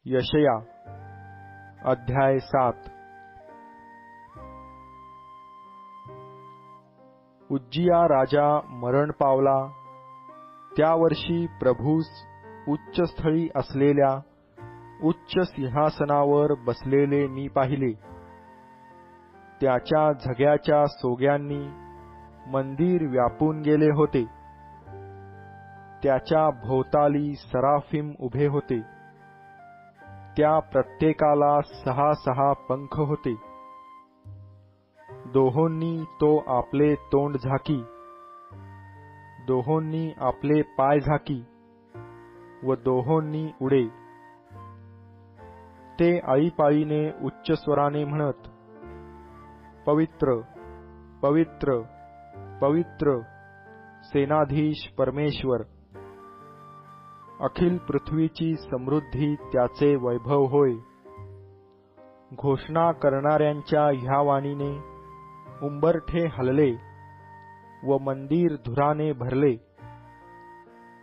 यशया अध्याय 7। उज्जिया राजा मरण पावला त्या वर्षी प्रभूस उच्चस्थळी असलेल्या उच्च सिंहासनावर बसलेले मी पाहिले। त्याच्या झग्याच्या सोग्यांनी मंदिर व्यापून गेले होते। त्याच्या भोवताली सराफिम उभे होते। त्या प्रत्येकाला 6 पंख होते। दोहोंनी तो आपले तोंड झाकी, दोहोंनी आपले पाय झाकी व दोहोंनी उडे। ते आळीपाळीने उच्च स्वराने म्हणत, पवित्र पवित्र पवित्र सेनाधीश परमेश्वर, अखिल पृथ्वीची समृद्धी त्याचे वैभव होय। घोषणा करणाऱ्यांच्या ह्या वाणीने उंबरठे हलले व मंदिर धुराने भरले।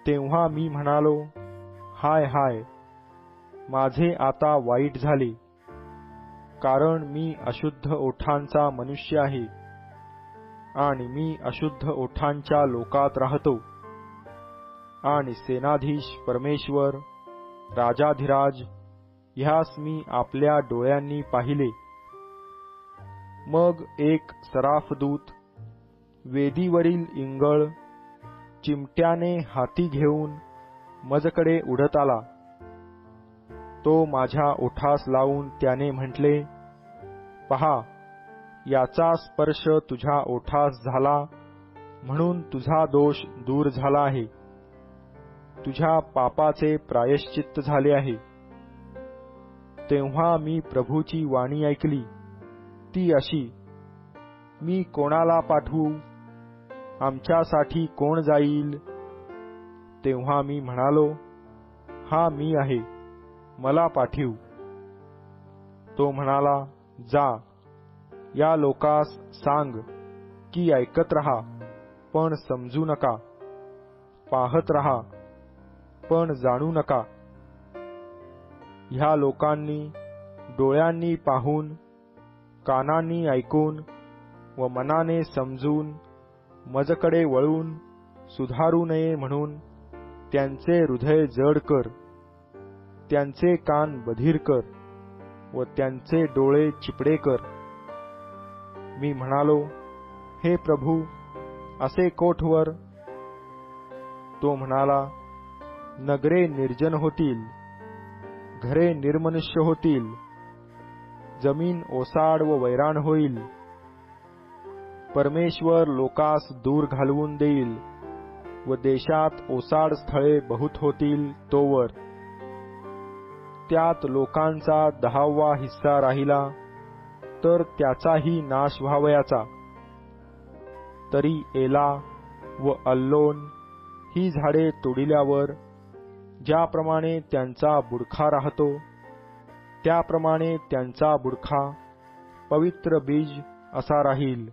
तेव्हा मी म्हणालो, हाय हाय, माझे आता वाईट झाले, कारण मी अशुद्ध ओठांचा मनुष्य आहे आणि मी अशुद्ध ओठांच्या लोकात राहतो। आणि सेनाधीश परमेश्वर, राजाधिराज ह्यास मी आपल्या डोळ्यांनी पाहिले। मग एक सराफदूत वेदीवरील इंगळ चिमट्याने हाती घेऊन मजकडे उडत आला। तो माझ्या ओठास लावून त्याने म्हटले, पहा, याचा स्पर्श तुझ्या ओठास झाला म्हणून तुझा दोष दूर झाला आहे, तुझ्या पापाचे प्रायश्चित्त झाले आहे। तेव्हा मी प्रभूची वाणी ऐकली, ती अशी, मी कोणाला पाठवू? आमच्यासाठी कोण जाईल? तेव्हा मी म्हणालो, हा मी आहे, मला पाठीव। तो म्हणाला, जा, या लोकास सांग की ऐकत रहा पण समजू नका, पाहत रहा पण जाणू नका। ह्या लोकांनी डोळ्यांनी पाहून, कानांनी ऐकून व मनाने समजून मजकडे वळून सुधारू नये म्हणून त्यांचे हृदय जड कर, त्यांचे कान बधीर कर व त्यांचे डोळे चिपडे कर। मी म्हणालो, हे प्रभू, असे कोठवर? तो म्हणाला, नगरे निर्जन होतील, घरे निर्मनुष्य होतील, जमीन ओसाड व वैराण होईल। परमेश्वर लोकास दूर घालवून देईल व देशात ओसाड स्थळे बहुत होतील तोवर। त्यात लोकांचा 10वा हिस्सा राहिला तर त्याचाही नाश व्हावयाचा। तरी एला व अल्लोन ही झाडे तोडिल्यावर ज्याप्रमाणे त्यांचा बुडखा राहतो, त्याप्रमाणे त्यांचा बुडखा पवित्र बीज असा राहील।